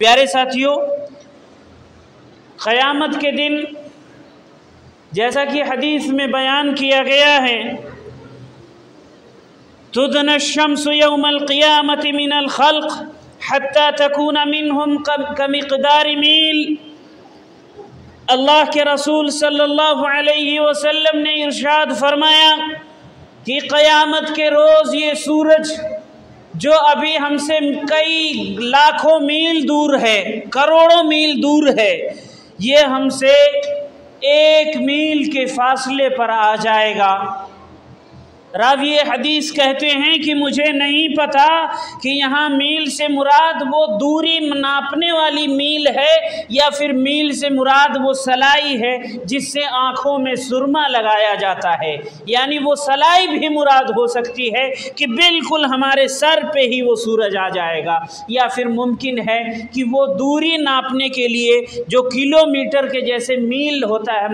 پیارے ساتھیوں، قیامت کے دن جیسا کہ حدیث میں بیان کیا گیا ہے، تدنى الشمس يوم القيامة من الخلق حتى تكون منهم كمقدار میل۔ اللہ کے رسول صلی اللہ علیہ وسلم نے ارشاد فرمایا کہ قیامت کے روز یہ سورج جو ابھی ہم سے کئی لاکھوں میل دور ہے، کروڑوں میل دور ہے، یہ ہم سے 1 میل کے فاصلے پر آ جائے گا۔ راوی حدیث کہتے ہیں کہ مجھے نہیں پتا کہ یہاں میل سے مراد وہ دوری ناپنے والی میل ہے یا پھر میل سے مراد وہ سلائی ہے جس سے آنکھوں میں سرما لگایا جاتا ہے، یعنی وہ سلائی بھی مراد ہو سکتی ہے کہ بالکل ہمارے سر پہ ہی وہ سورج آ جائے گا، یا پھر ممکن ہے کہ وہ دوری ناپنے کے لیے جو کلومیٹر کے جیسے میل ہوتا ہے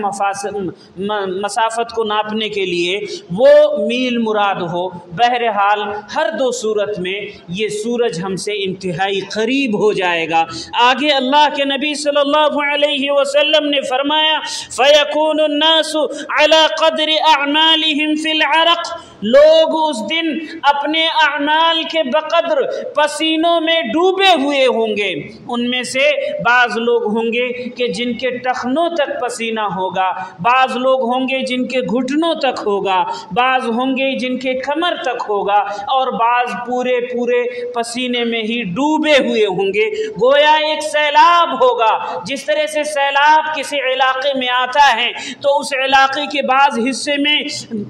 مسافت کو ناپنے کے لیے وہ میل مراد ہو۔ بہرحال ہر دو صورت میں یہ سورج ہم سے انتہائی قریب ہو جائے گا۔ آگے اللہ کے نبی صلی اللہ علیہ وسلم نے فرمایا فَيَكُونُ النَّاسُ عَلَى قَدْرِ أَعْمَالِهِمْ فِي الْعَرَقِ، لوگ اس دن اپنے اعمال کے بقدر پسینوں میں ڈوبے ہوئے ہوں گے۔ ان میں سے بعض لوگ ہوں گے کہ جن کے ٹخنوں تک پسینہ ہوگا، بعض لوگ ہوں گے جن کے گھٹنوں تک ہوگا، بعض ہوں گے جن کے کمر تک ہوگا، اور بعض پورے پسینے میں ہی ڈوبے ہوئے ہوں گے۔ گویا ایک سیلاب ہوگا، جس طرح سے سیلاب کسی علاقے میں آتا ہے تو اس علاقے کے بعض حصے میں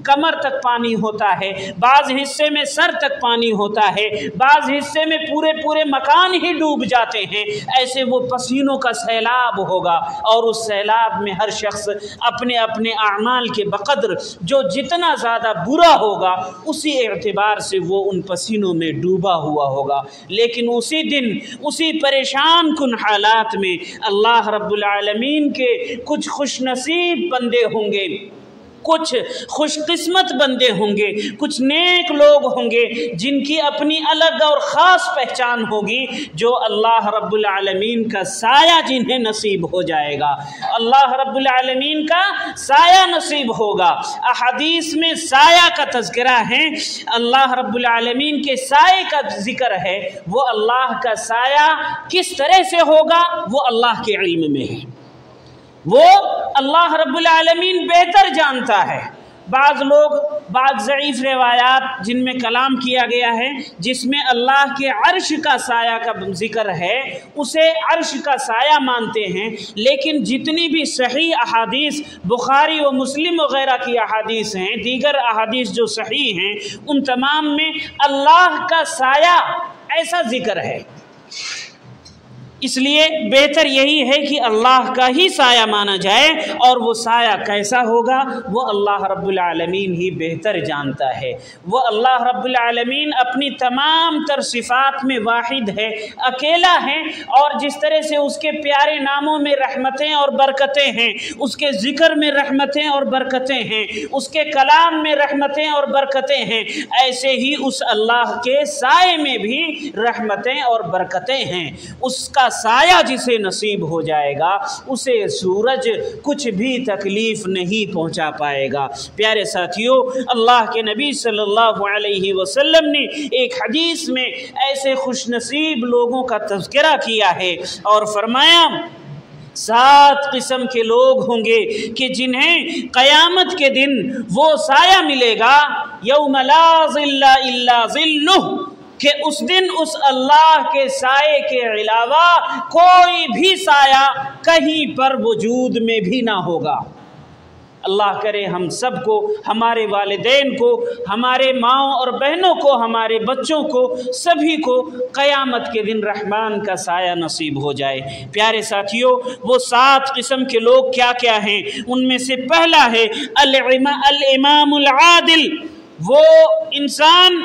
کمر تک پانی ہوتا ہے، بعض حصے میں سر تک پانی ہوتا ہے، بعض حصے میں پورے مکان ہی ڈوب جاتے ہیں، ایسے وہ پسینوں کا سیلاب ہوگا، اور اس سیلاب میں ہر شخص اپنے اعمال کے بقدر جو جتنا زیادہ برا ہوگا اسی اعتبار سے وہ ان پسینوں میں ڈوبا ہوا ہوگا۔ لیکن اسی دن اسی پریشان کن حالات میں اللہ رب العالمین کے کچھ خوش نصیب بندے ہوں گے، کچھ خوش قسمت بندے ہوں گے، کچھ نیک لوگ ہوں گے جن کی اپنی الگ اور خاص پہچان ہوگی، جو اللہ رب العالمین کا سایہ جنہیں نصیب ہو جائے گا، اللہ رب العالمین کا سایہ نصیب ہوگا۔ احادیث میں سایہ کا تذکرہ ہے، اللہ رب العالمین کے سائے کا ذکر ہے، وہ اللہ کا سایہ کس طرح سے ہوگا وہ اللہ کے علم میں ہے، وہ اللہ رب العالمین بہتر جانتا ہے۔ بعض ضعیف روایات جن میں کلام کیا گیا ہے جس میں اللہ کے عرش کا سایہ کا ذکر ہے اسے عرش کا سایہ مانتے ہیں، لیکن جتنی بھی صحیح احادیث بخاری و مسلم وغیرہ کی احادیث ہیں، دیگر احادیث جو صحیح ہیں، ان تمام میں اللہ کا سایہ ایسا ذکر ہے۔ اس لیے بہتر یہی ہے کہ اللہ کا ہی سایہ مانا جائے، اور وہ سایہ کیسا ہوگا وہ اللہ رب العالمین ہی بہتر جانتا ہے۔ وہ اللہ رب العالمین اپنی تمام تر صفات میں واحد ہے، اکیلا ہے، اور جس طرح سے اس کے پیارے ناموں میں رحمتیں اور برکتیں ہیں، اس کے ذکر میں رحمتیں اور برکتیں ہیں، اس کے کلام میں رحمتیں اور برکتیں ہیں، ایسے ہی اس اللہ کے سائے میں بھی رحمتیں اور برکتیں ہیں۔ اس کا سایہ جسے نصیب ہو جائے گا اسے سورج کچھ بھی تکلیف نہیں پہنچا پائے گا۔ پیارے ساتھیوں، اللہ کے نبی صلی اللہ علیہ وسلم نے ایک حدیث میں ایسے خوش نصیب لوگوں کا تذکرہ کیا ہے اور فرمایا 7 قسم کے لوگ ہوں گے کہ جنہیں قیامت کے دن وہ سایہ ملے گا، یوم لا ظل الا ظلہ، کہ اس دن اس اللہ کے سائے کے علاوہ کوئی بھی سایہ کہیں پر وجود میں بھی نہ ہوگا۔ اللہ کرے ہم سب کو، ہمارے والدین کو، ہمارے ماؤں اور بہنوں کو، ہمارے بچوں کو، سبھی کو قیامت کے دن رحمان کا سایہ نصیب ہو جائے۔ پیارے ساتھیوں، وہ 7 قسم کے لوگ کیا کیا ہیں؟ ان میں سے پہلا ہے الامام العادل، وہ انسان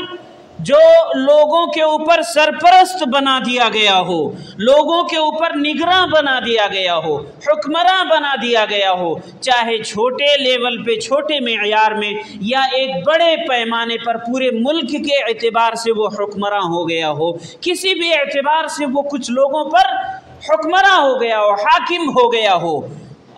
جو لوگوں کے اوپر سرپرست بنا دیا گیا ہو، لوگوں کے اوپر نگراں بنا دیا گیا ہو، حکمراں بنا دیا گیا ہو، چاہے چھوٹے لیول پہ، چھوٹے معیار میں، یا ایک بڑے پیمانے پر پورے ملک کے اعتبار سے وہ حکمراں ہو گیا ہو، کسی بھی اعتبار سے وہ کچھ لوگوں پر حکمراں ہو گیا ہو، حاکم ہو گیا ہو،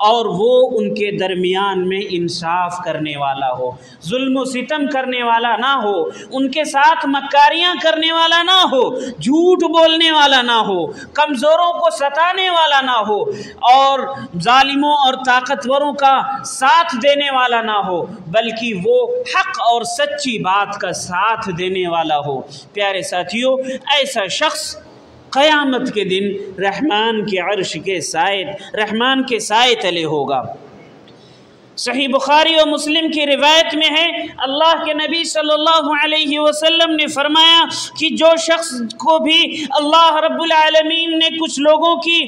اور وہ ان کے درمیان میں انصاف کرنے والا ہو، ظلم و ستم کرنے والا نہ ہو، ان کے ساتھ مکاریاں کرنے والا نہ ہو، جھوٹ بولنے والا نہ ہو، کمزوروں کو ستانے والا نہ ہو، اور ظالموں اور طاقتوروں کا ساتھ دینے والا نہ ہو، بلکہ وہ حق اور سچی بات کا ساتھ دینے والا ہو۔ پیارے ساتھیوں، ایسا شخص قیامت کے دن رحمان کے عرش کے رحمان کے سائے تلے ہوگا۔ صحیح بخاری و مسلم کی روایت میں ہے، اللہ کے نبی صلی اللہ علیہ وسلم نے فرمایا کہ جو شخص کو بھی اللہ رب العالمین نے کچھ لوگوں کی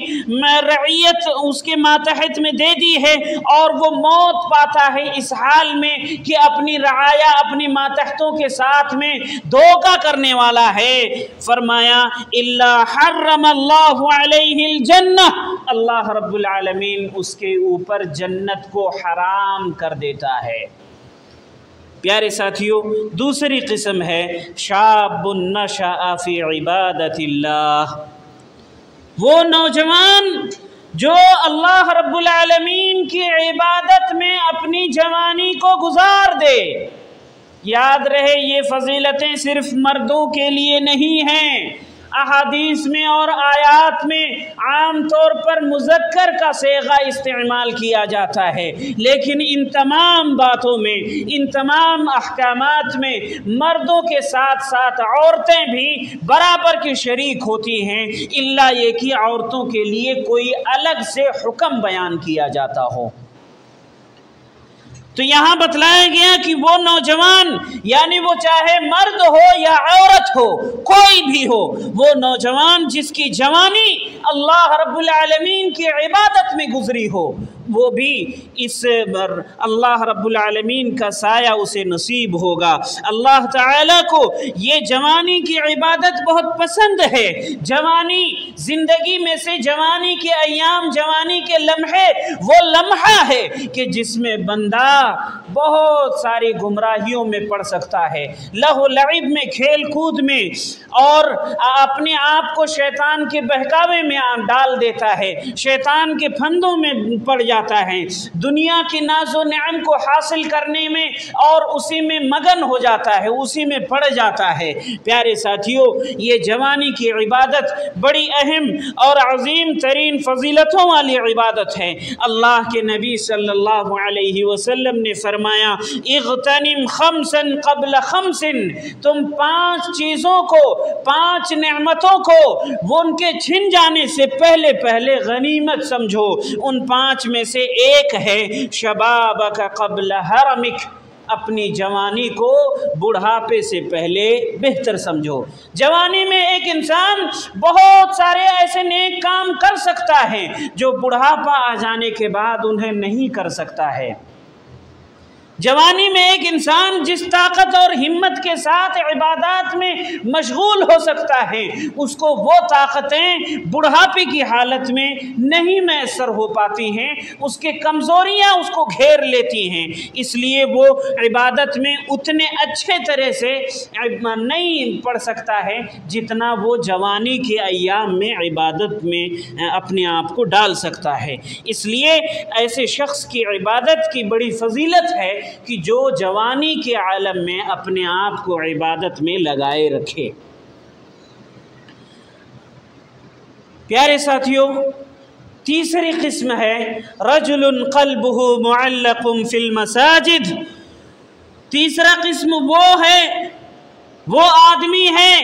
رعیت اس کے ماتحت میں دے دی ہے اور وہ موت پاتا ہے اس حال میں کہ اپنی رعایا اپنی ماتحتوں کے ساتھ میں دھوکہ کرنے والا ہے، فرمایا الا حرم اللہ علیہ الجنہ، اللہ رب العالمین اس کے اوپر جنت کو حرام کر دیتا ہے۔ پیارے ساتھیوں، دوسری قسم ہے شاب نشأ فی عبادت اللہ، وہ نوجوان جو اللہ رب العالمین کی عبادت میں اپنی جوانی کو گزار دے۔ یاد رہے یہ فضیلتیں صرف مردوں کے لیے نہیں ہیں، احادیث میں اور آیات میں عام طور پر مذکر کا صیغہ استعمال کیا جاتا ہے، لیکن ان تمام باتوں میں، ان تمام احکامات میں مردوں کے ساتھ ساتھ عورتیں بھی برابر کی شریک ہوتی ہیں، الا یہ کہ عورتوں کے لیے کوئی الگ سے حکم بیان کیا جاتا ہو۔ تو یہاں بتلایا گیا کہ وہ نوجوان، یعنی وہ چاہے مرد ہو یا عورت ہو، کوئی بھی ہو، وہ نوجوان جس کی جوانی اللہ رب العالمین کی عبادت میں گزری ہو، وہ بھی اس اللہ رب العالمین کا سایہ اسے نصیب ہوگا۔ اللہ تعالیٰ کو یہ جوانی کی عبادت بہت پسند ہے۔ جوانی زندگی میں سے جوانی کے ایام، جوانی کے لمحے وہ لمحہ ہے کہ جس میں بندہ بہت ساری گمراہیوں میں پڑ سکتا ہے، لہو لعب میں، کھیل کود میں، اور اپنے آپ کو شیطان کے بہکاوے میں ڈال دیتا ہے، شیطان کے پھندوں میں پڑ جاتا ہے، دنیا کی ناز و نعم کو حاصل کرنے میں اور اسی میں مگن ہو جاتا ہے، اسی میں پڑ جاتا ہے۔ پیارے ساتھیوں، یہ جوانی کی عبادت بڑی اہم اور عظیم ترین فضیلتوں والی عبادت ہے۔ اللہ کے نبی صلی اللہ علیہ وسلم نے فرمایا اغتنم خمسا قبل خمس، تم 5 چیزوں کو، 5 نعمتوں کو وہ ان کے چھن جانے سے پہلے غنیمت سمجھو۔ ان 5 میں سے ایک ہے شبابک قبل حرمک، اپنی جوانی کو بڑھاپے سے پہلے بہتر سمجھو۔ جوانی میں ایک انسان بہت سارے ایسے نیک کام کر سکتا ہے جو بڑھاپا آ جانے کے بعد انہیں نہیں کر سکتا ہے۔ جوانی میں ایک انسان جس طاقت اور ہمت کے ساتھ عبادات میں مشغول ہو سکتا ہے، اس کو وہ طاقتیں بڑھاپے کی حالت میں نہیں میسر ہو پاتی ہیں، اس کے کمزوریاں اس کو گھیر لیتی ہیں، اس لیے وہ عبادت میں اتنے اچھے طرح سے نہیں پڑھ سکتا ہے جتنا وہ جوانی کے ایام میں عبادت میں اپنے آپ کو ڈال سکتا ہے۔ اس لیے ایسے شخص کی عبادت کی بڑی فضیلت ہے کہ جو جوانی کے عالم میں اپنے آپ کو عبادت میں لگائے رکھے۔ پیارے ساتھیوں، تیسری قسم ہے رجل قلبه معلق فی المساجد۔ تیسرا قسم وہ ہے، وہ آدمی ہے،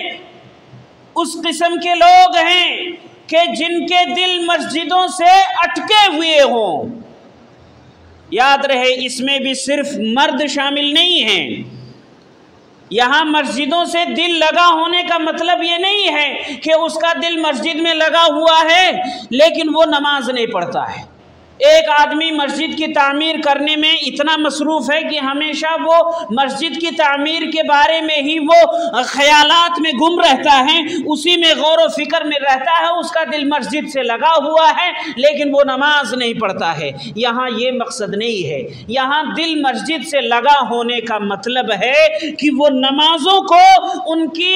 اس قسم کے لوگ ہیں کہ جن کے دل مسجدوں سے اٹکے ہوئے ہوں۔ یاد رہے اس میں بھی صرف مرد شامل نہیں ہیں۔ یہاں مسجدوں سے دل لگا ہونے کا مطلب یہ نہیں ہے کہ اس کا دل مسجد میں لگا ہوا ہے لیکن وہ نماز نہیں پڑھتا ہے۔ ایک آدمی مسجد کی تعمیر کرنے میں اتنا مصروف ہے کہ ہمیشہ وہ مسجد کی تعمیر کے بارے میں ہی وہ خیالات میں گم رہتا ہے، اسی میں غور و فکر میں رہتا ہے، اس کا دل مسجد سے لگا ہوا ہے لیکن وہ نماز نہیں پڑھتا ہے۔ یہاں یہ مقصد نہیں ہے، یہاں دل مسجد سے لگا ہونے کا مطلب ہے کہ وہ نمازوں کو ان کی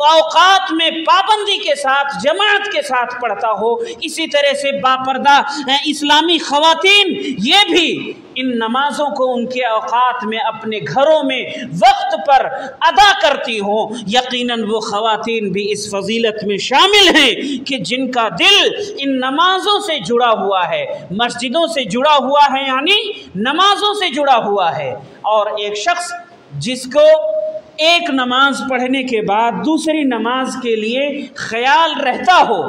اوقات میں پابندی کے ساتھ جماعت کے ساتھ پڑھتا ہو۔ اسی طرح سے باپردہ اسلامی خواتین یہ بھی ان نمازوں کو ان کے اوقات میں اپنے گھروں میں وقت پر ادا کرتی ہوں۔ یقیناً وہ خواتین بھی اس فضیلت میں شامل ہیں کہ جن کا دل ان نمازوں سے جڑا ہوا ہے، مسجدوں سے جڑا ہوا ہے، یعنی نمازوں سے جڑا ہوا ہے۔ اور ایک شخص جس کو ایک نماز پڑھنے کے بعد دوسری نماز کے لیے خیال رہتا ہو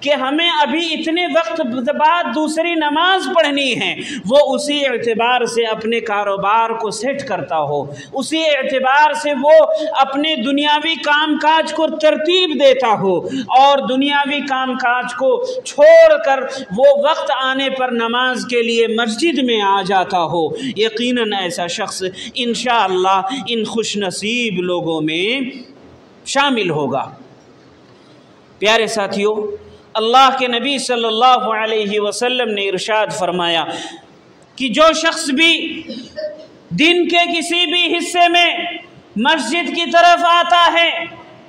کہ ہمیں ابھی اتنے وقت بعد دوسری نماز پڑھنی ہے، وہ اسی اعتبار سے اپنے کاروبار کو سیٹ کرتا ہو، اسی اعتبار سے وہ اپنے دنیاوی کام کاج کو ترتیب دیتا ہو اور دنیاوی کام کاج کو چھوڑ کر وہ وقت آنے پر نماز کے لیے مسجد میں آ جاتا ہو، یقیناً ایسا شخص انشاءاللہ ان خوش نصیب لوگوں میں شامل ہوگا۔ پیارے ساتھیو، اللہ کے نبی صلی اللہ علیہ وسلم نے ارشاد فرمایا کہ جو شخص بھی دن کے کسی بھی حصے میں مسجد کی طرف آتا ہے،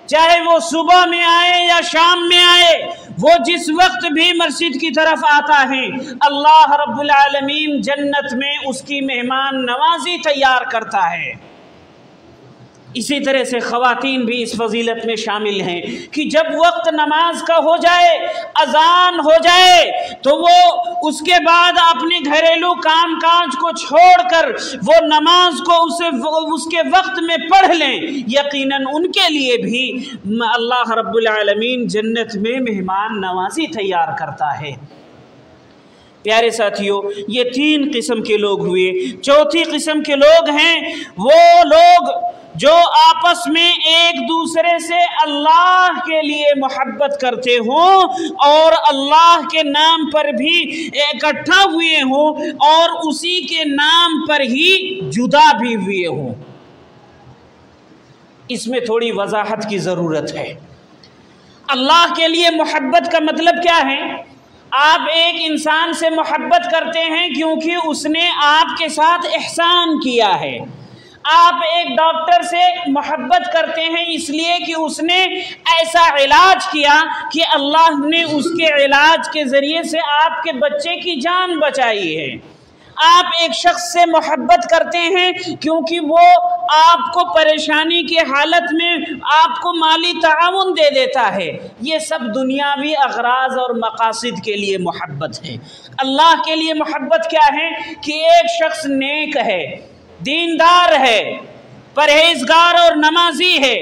چاہے وہ صبح میں آئے یا شام میں آئے، وہ جس وقت بھی مسجد کی طرف آتا ہے، اللہ رب العالمین جنت میں اس کی مہمان نوازی تیار کرتا ہے۔ اسی طرح سے خواتین بھی اس فضیلت میں شامل ہیں کہ جب وقت نماز کا ہو جائے، اذان ہو جائے، تو وہ اس کے بعد اپنے گھریلو کام کاج کو چھوڑ کر وہ نماز کو اس کے وقت میں پڑھ لیں۔ یقیناً ان کے لیے بھی اللہ رب العالمین جنت میں مہمان نوازی تیار کرتا ہے۔ پیارے ساتھیوں، یہ تین قسم کے لوگ ہوئے۔ چوتھی قسم کے لوگ ہیں وہ لوگ جو آپس میں ایک دوسرے سے اللہ کے لیے محبت کرتے ہوں اور اللہ کے نام پر بھی اکٹھا ہوئے ہوں اور اسی کے نام پر ہی جدا بھی ہوئے ہوں۔ اس میں تھوڑی وضاحت کی ضرورت ہے۔ اللہ کے لیے محبت کا مطلب کیا ہے؟ آپ ایک انسان سے محبت کرتے ہیں کیونکہ اس نے آپ کے ساتھ احسان کیا ہے۔ آپ ایک ڈاکٹر سے محبت کرتے ہیں اس لیے کہ اس نے ایسا علاج کیا کہ اللہ نے اس کے علاج کے ذریعے سے آپ کے بچے کی جان بچائی ہے۔ آپ ایک شخص سے محبت کرتے ہیں کیونکہ وہ آپ کو پریشانی کی حالت میں آپ کو مالی تعاون دے دیتا ہے۔ یہ سب دنیاوی اغراض اور مقاصد کے لیے محبت ہے۔ اللہ کے لیے محبت کیا ہے کہ ایک شخص نیک ہے، دیندار ہے، پرہیزگار اور نمازی ہے،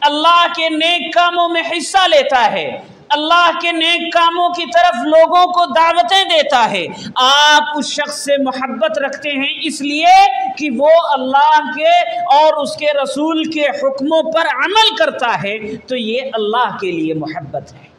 اللہ کے نیک کاموں میں حصہ لیتا ہے، اللہ کے نیک کاموں کی طرف لوگوں کو دعوتیں دیتا ہے۔ آپ اس شخص سے محبت رکھتے ہیں اس لیے کہ وہ اللہ کے اور اس کے رسول کے حکموں پر عمل کرتا ہے، تو یہ اللہ کے لیے محبت ہے۔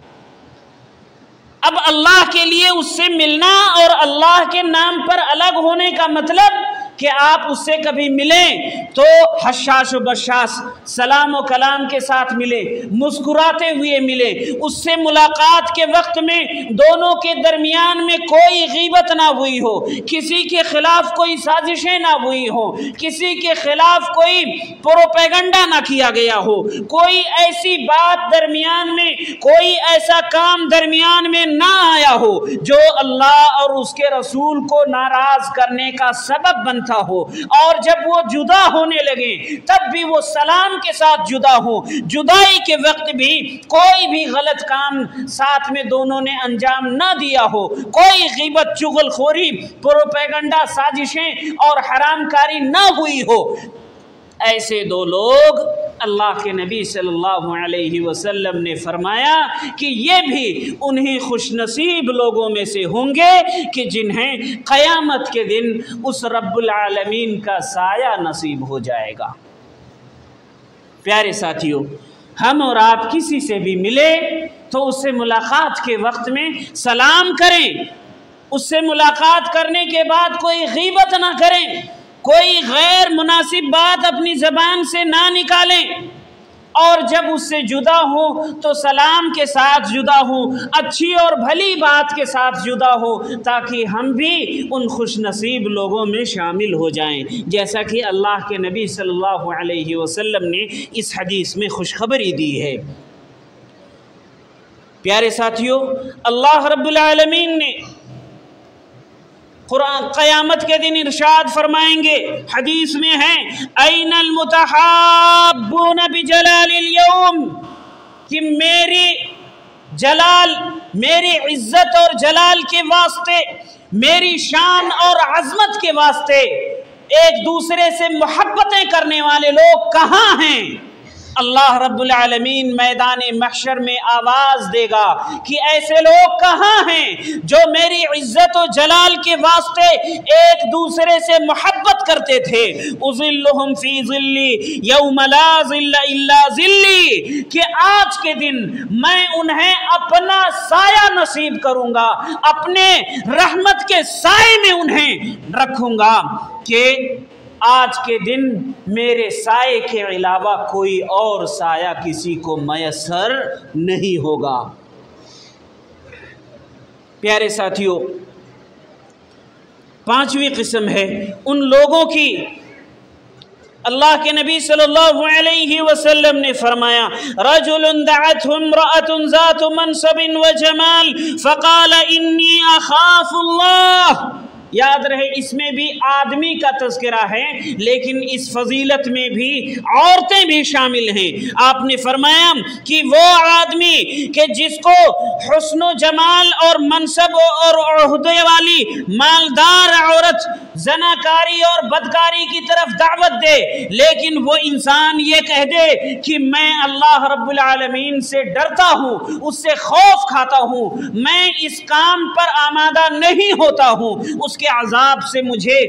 اب اللہ کے لیے اس سے ملنا اور اللہ کے نام پر الگ ہونے کا مطلب کہ آپ اس سے کبھی ملیں تو حشاش و بشاش سلام و کلام کے ساتھ ملیں، مسکراتے ہوئے ملیں، اس سے ملاقات کے وقت میں دونوں کے درمیان میں کوئی غیبت نہ ہوئی ہو، کسی کے خلاف کوئی سازشیں نہ ہوئی ہوں، کسی کے خلاف کوئی پروپیگنڈا نہ کیا گیا ہو، کوئی ایسی بات درمیان میں، کوئی ایسا کام درمیان میں نہ آیا ہو جو اللہ اور اس کے رسول کو ناراض کرنے کا سبب بنتا ہو، اور جب وہ جدا ہونے لگے تب بھی وہ سلام کے ساتھ جدا ہو، جدائی کے وقت بھی کوئی بھی غلط کام ساتھ میں دونوں نے انجام نہ دیا ہو، کوئی غیبت چغل خوری پروپیگنڈا سازشیں اور حرام کاری نہ ہوئی ہو۔ ایسے دو لوگ اللہ کے نبی صلی اللہ علیہ وسلم نے فرمایا کہ یہ بھی انہی خوش نصیب لوگوں میں سے ہوں گے کہ جنہیں قیامت کے دن اس رب العالمین کا سایہ نصیب ہو جائے گا۔ پیارے ساتھیوں، ہم اور آپ کسی سے بھی ملے تو اس سے ملاقات کے وقت میں سلام کریں، اس سے ملاقات کرنے کے بعد کوئی غیبت نہ کریں، کوئی غیر مناسب بات اپنی زبان سے نہ نکالیں، اور جب اس سے جدا ہوں تو سلام کے ساتھ جدا ہوں، اچھی اور بھلی بات کے ساتھ جدا ہوں، تاکہ ہم بھی ان خوش نصیب لوگوں میں شامل ہو جائیں، جیسا کہ اللہ کے نبی صلی اللہ علیہ وسلم نے اس حدیث میں خوشخبری دی ہے۔ پیارے ساتھیوں، اللہ رب العالمین نے قرآن قیامت کے دن ارشاد فرمائیں گے، حدیث میں ہے، این المتحابون بجلال اليوم، کہ میری جلال، میری عزت اور جلال کے واسطے، میری شان اور عظمت کے واسطے ایک دوسرے سے محبتیں کرنے والے لوگ کہاں ہیں؟ اللہ رب العالمین میدان محشر میں آواز دے گا کہ ایسے لوگ کہاں ہیں جو میری عزت و جلال کے واسطے ایک دوسرے سے محبت کرتے تھے۔ اظلہم فی ظلی یوم لا ظل الا ظلی، کہ آج کے دن میں انہیں اپنا سایہ نصیب کروں گا، اپنے رحمت کے سائے میں انہیں رکھوں گا، کہ آج کے دن میرے سائے کے علاوہ کوئی اور سایہ کسی کو میسر نہیں ہوگا۔ پیارے ساتھیوں، پانچویں قسم ہے ان لوگوں کی، اللہ کے نبی صلی اللہ علیہ وسلم نے فرمایا، رجل دعته امرأة ذات منصب وجمال فقال انی اخاف اللہ۔ یاد رہے، اس میں بھی آدمی کا تذکرہ ہے، لیکن اس فضیلت میں بھی عورتیں بھی شامل ہیں۔ آپ نے فرمایا کہ وہ آدمی کہ جس کو حسن و جمال اور منصب اور عہدے والی مالدار عورت زناکاری اور بدکاری کی طرف دعوت دے، لیکن وہ انسان یہ کہہ دے کہ میں اللہ رب العالمین سے ڈرتا ہوں، اس سے خوف کھاتا ہوں، میں اس کام پر آمادہ نہیں ہوتا ہوں، اس کے عذاب سے مجھے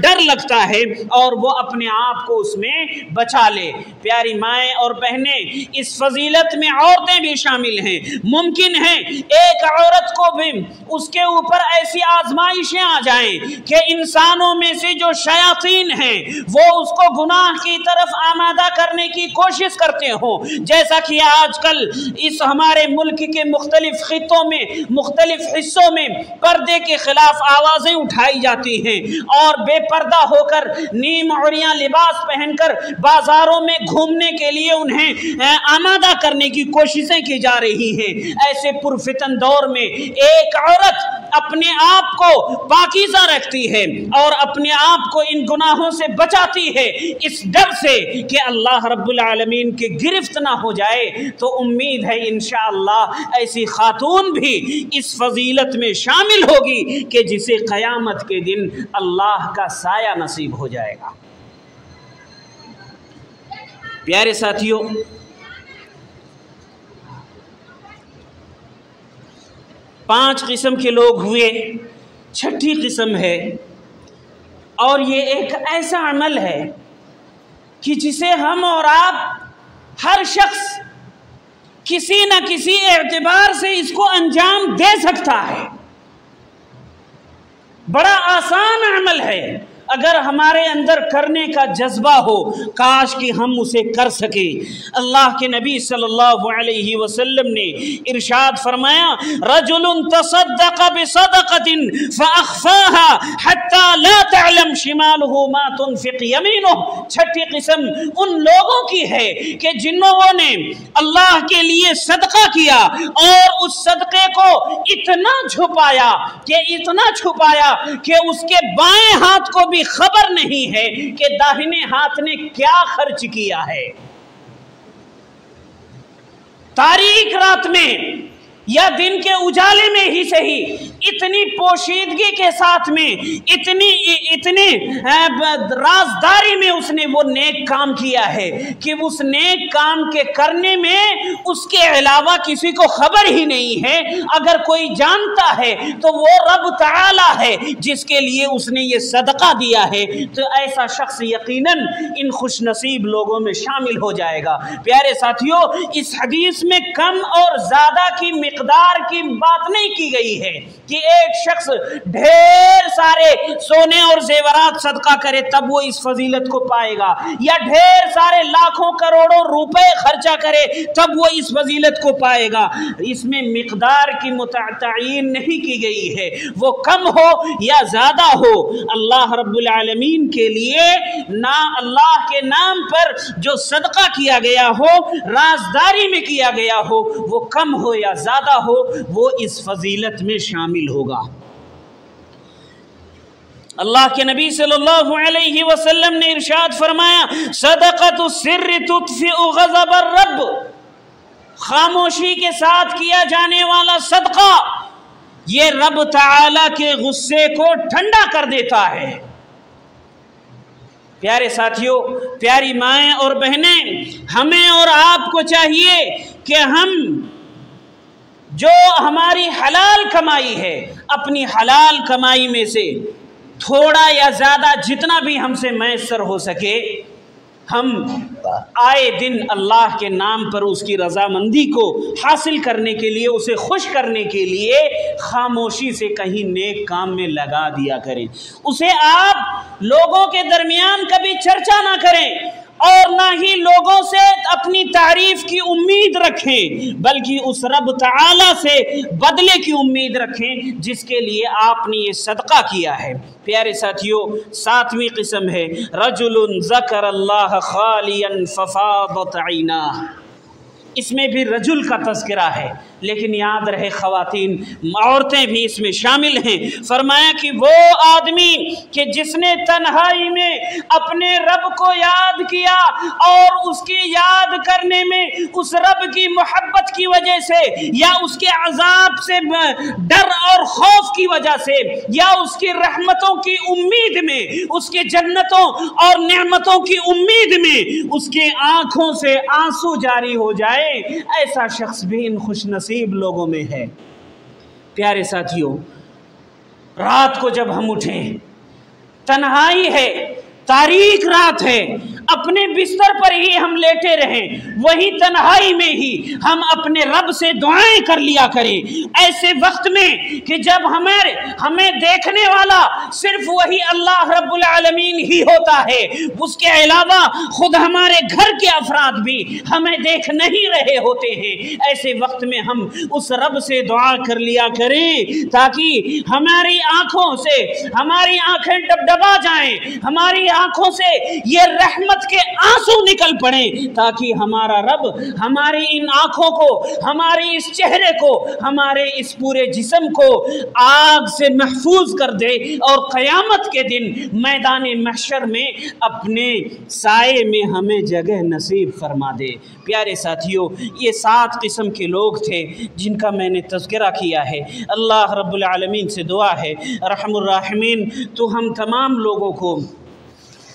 ڈر لگتا ہے، اور وہ اپنے آپ کو اس میں بچا لے۔ پیاری مائیں اور بہنیں، اس فضیلت میں عورتیں بھی شامل ہیں۔ ممکن ہے ایک عورت کو بھی اس کے اوپر ایسی آزمائشیں آ جائیں کہ انسانوں میں سے جو شیاطین ہیں وہ اس کو گناہ کی طرف آمادہ کرنے کی کوشش کرتے ہوں، جیسا کہ آج کل اس ہمارے ملک کے مختلف خطوں میں، مختلف حصوں میں پردے کے خلاف آوازیں اٹھائی جاتی ہیں، اور بے پردہ ہو کر نیم عریاں لباس پہن کر بازاروں میں گھومنے کے لیے انہیں آمادہ کرنے کی کوششیں کی جا رہی ہیں۔ ایسے پرفتن دور میں ایک عورت اپنے آپ کو پاکیزہ رکھتی ہے اور اپنے آپ کو ان گناہوں سے بچاتی ہے، اس ڈر سے کہ اللہ رب العالمین کے گرفت نہ ہو جائے، تو امید ہے انشاءاللہ ایسی خاتون بھی اس فضیلت میں شامل ہوگی کہ جسے قیامت کے دن اللہ کا سایہ نصیب ہو جائے گا۔ پیارے ساتھیوں، پانچ قسم کے لوگ ہوئے، چھٹی قسم ہے، اور یہ ایک ایسا عمل ہے کہ جسے ہم اور آپ ہر شخص کسی نہ کسی اعتبار سے اس کو انجام دے سکتا ہے۔ بڑا آسان عمل ہے، اگر ہمارے اندر کرنے کا جذبہ ہو، کاش کہ ہم اسے کر سکیں۔ اللہ کے نبی صلی اللہ علیہ وسلم نے ارشاد فرمایا، رجل تصدق بصدقۃ فاخفاها حتى لا تعلم شماله ما تنفق يمينه۔ چھٹی قسم ان لوگوں کی ہے کہ جن لوگوں نے اللہ کے لیے صدقہ کیا اور اس صدقے کو اتنا چھپایا کہ اس کے بائیں ہاتھ کو بھی خبر نہیں ہے کہ داہنے ہاتھ نے کیا خرچ کیا ہے۔ تاریک رات میں یا دن کے اجالے میں ہی صحیح، اتنی پوشیدگی کے ساتھ میں، اتنی رازداری میں اس نے وہ نیک کام کیا ہے کہ اس نیک کام کے کرنے میں اس کے علاوہ کسی کو خبر ہی نہیں ہے۔ اگر کوئی جانتا ہے تو وہ رب تعالی ہے جس کے لیے اس نے یہ صدقہ دیا ہے، تو ایسا شخص یقیناً ان خوش نصیب لوگوں میں شامل ہو جائے گا۔ پیارے ساتھیوں، اس حدیث میں کم اور زیادہ کی مقدار کی بات نہیں کی گئی ہے کہ ایک شخص ڈھیر سارے سونے اور زیورات صدقہ کرے تب وہ اس فضیلت کو پائے گا، یا ڈھیر سارے لاکھوں کروڑوں روپے خرچہ کرے تب وہ اس فضیلت کو پائے گا۔ اس میں مقدار کی تعین نہیں کی گئی ہے، وہ کم ہو یا زیادہ ہو، اللہ رب العالمین کے لیے نہ اللہ کے نام پر جو صدقہ کیا گیا ہو، رازداری میں کیا گیا ہو، وہ کم ہو یا زیادہ ہو، وہ اس فضیلت میں شامل ہوگا۔ اللہ کے نبی صلی اللہ علیہ وسلم نے ارشاد فرمایا، صدقۃ السر تطفئ غضب الرب، خاموشی کے ساتھ کیا جانے والا صدقہ یہ رب تعالی کے غصے کو ٹھنڈا کر دیتا ہے۔ پیارے ساتھیوں، پیاری مائیں اور بہنیں، ہمیں اور آپ کو چاہیے کہ ہم جو ہماری حلال کمائی ہے، اپنی حلال کمائی میں سے تھوڑا یا زیادہ جتنا بھی ہم سے میسر ہو سکے، ہم آئے دن اللہ کے نام پر اس کی رضامندی کو حاصل کرنے کے لیے، اسے خوش کرنے کے لیے خاموشی سے کہیں نیک کام میں لگا دیا کریں۔ اسے آپ لوگوں کے درمیان کبھی چرچا نہ کریں اور نہ ہی لوگوں سے اپنی تعریف کی امید رکھیں، بلکہ اس رب تعالی سے بدلے کی امید رکھیں جس کے لیے آپ نے یہ صدقہ کیا ہے۔ پیارے ساتھیوں، 7ویں قسم ہے رجل ذکر اللہ خالیا ففاضت عیناہ۔ اس میں بھی رجل کا تذکرہ ہے، لیکن یاد رہے خواتین، عورتیں بھی اس میں شامل ہیں۔ فرمایا کہ وہ آدمی کہ جس نے تنہائی میں اپنے رب کو یاد کیا اور اس کی یاد کرنے میں اس رب کی محبت کی وجہ سے یا اس کے عذاب سے ڈر اور خوف کی وجہ سے یا اس کی رحمتوں کی امید میں، اس کے جنتوں اور نعمتوں کی امید میں اس کے آنکھوں سے آنسو جاری ہو جائے، ایسا شخص بھی ان خوش نصیب لوگوں میں ہے۔ پیارے ساتھیوں، رات کو جب ہم اٹھیں، تنہائی ہے، تاریک رات ہے، اپنے بستر پر ہی ہم لیٹے رہیں، وہی تنہائی میں ہی ہم اپنے رب سے دعائیں کر لیا کریں۔ ایسے وقت میں کہ جب ہمیں دیکھنے والا صرف وہی اللہ رب العالمین ہی ہوتا ہے، اس کے علاوہ خود ہمارے گھر کے افراد بھی ہمیں دیکھ نہیں رہے ہوتے ہیں، ایسے وقت میں ہم اس رب سے دعا کر لیا کریں تاکہ ہماری آنکھوں سے ہماری آنکھیں ڈبڈبا جائیں، ہماری آنکھوں سے یہ رحمت کے آنسو نکل پڑیں، تاکہ ہمارا رب ہماری ان آنکھوں کو، ہماری اس چہرے کو، ہمارے اس پورے جسم کو آگ سے محفوظ کر دے اور قیامت کے دن میدان محشر میں اپنے سائے میں ہمیں جگہ نصیب فرما دے۔ پیارے ساتھیوں، یہ 7 قسم کے لوگ تھے جن کا میں نے تذکرہ کیا ہے۔ اللہ رب العالمین سے دعا ہے، رحم الراحمین تو ہم تمام لوگوں کو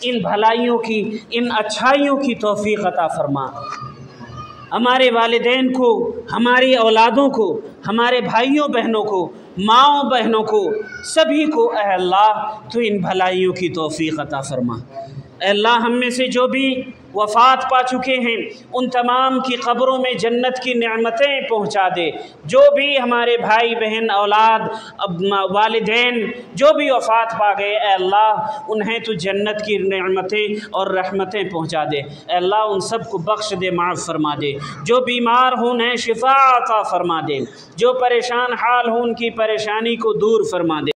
ان بھلائیوں کی، ان اچھائیوں کی توفیق عطا فرما۔ ہمارے والدین کو، ہماری اولادوں کو، ہمارے بھائیوں بہنوں کو، ماؤں بہنوں کو، سبھی کو اے اللہ تو ان بھلائیوں کی توفیق عطا فرما۔ اے اللہ، ہم میں سے جو بھی وفات پا چکے ہیں ان تمام کی قبروں میں جنت کی نعمتیں پہنچا دے۔ جو بھی ہمارے بھائی بہن، اولاد، والدین جو بھی وفات پا گئے، اے اللہ انہیں تو جنت کی نعمتیں اور رحمتیں پہنچا دے۔ اے اللہ ان سب کو بخش دے، معاف فرما دے۔ جو بیمار ہوں انہیں شفا عطا فرما دے، جو پریشان حال ہوں ان کی پریشانی کو دور فرما دے۔